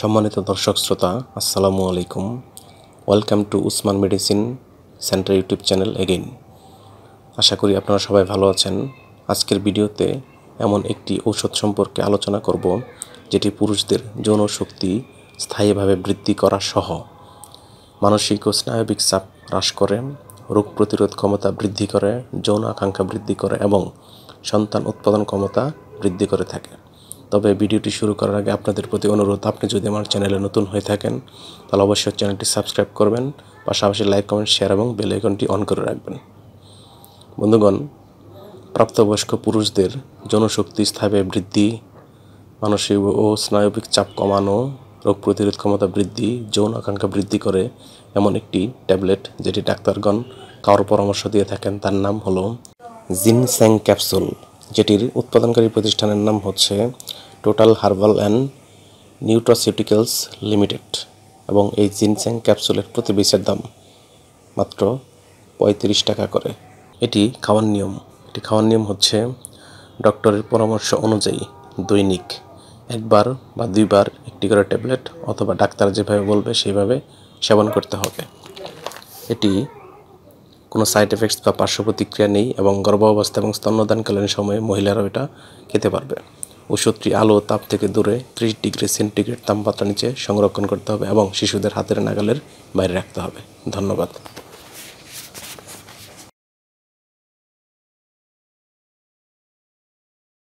সম্মানিত দর্শক শ্রোতা, আসসালামু আলাইকুম। Welcome to Usman medicine center YouTube channel again. আশা করি আপনারা সবাই ভালো আছেন। আজকের ভিডিওতে এমন একটি ঔষধ সম্পর্কে আলোচনা করব যেটি পুরুষদের যৌন শক্তি স্থায়ীভাবে বৃদ্ধি করা সহ মানসিক ও স্নায়বিক চাপ হ্রাস করে, রোগ প্রতিরোধ ক্ষমতা বৃদ্ধি করে, যৌন আকাঙ্ক্ষা বৃদ্ধি করে এবং সন্তান উৎপাদন ক্ষমতা বৃদ্ধি করে থাকে। তবে ভিডিওটি শুরু করার আগে আপনাদের প্রতি অনুরোধ, আপনি যদি আমার চ্যানেলে নতুন হয়ে থাকেন তাহলে অবশ্যই চ্যানেলটি সাবস্ক্রাইব করবেন, পাশাপাশি লাইক, কমেন্ট, শেয়ার এবং বেল আইকনটি অন করে রাখবেন। বন্ধুগণ, প্রাপ্তবয়স্ক পুরুষদের যৌনশক্তি স্থায়ী বৃদ্ধি, মানসিক ও স্নায়বিক চাপ কমানো, রোগ প্রতিরোধ ক্ষমতা বৃদ্ধি, যৌন আকাঙ্ক্ষা বৃদ্ধি করে এমন একটি ট্যাবলেট যেটি ডাক্তারগণ কারো পরামর্শ দিয়ে থাকেন, তার নাম হলো জিনস্যাং ক্যাপসুল, যেটির উৎপাদনকারী প্রতিষ্ঠানের নাম হচ্ছে total herbal and nutraceuticals limited এবং এই জিনস্যাং ক্যাপসুলের প্রতি পিসের দাম মাত্র 35 টাকা করে। এটি খাওয়ার নিয়ম হচ্ছে ডক্টরের পরামর্শ অনুযায়ী দৈনিক একবার বা দুইবার একটি করে ট্যাবলেট অথবা ডাক্তার যেভাবে বলবে সেইভাবে সেবন করতে হবে। এটি কোনো সাইড এফেক্টস বা পার্শ্ব প্রতিক্রিয়া নেই এবং গর্ভাবস্থা এবং স্তন্যদানকালীন সময়ে মহিলারাও এটা খেতে পারবে। ওষুধটি আলো ও তাপ থেকে দূরে 30 ডিগ্রি সেন্টিগ্রেড তাপমাত্রা নিচে সংরক্ষণ করতে হবে এবং শিশুদের হাতের নাগালের বাইরে রাখতে হবে। ধন্যবাদ।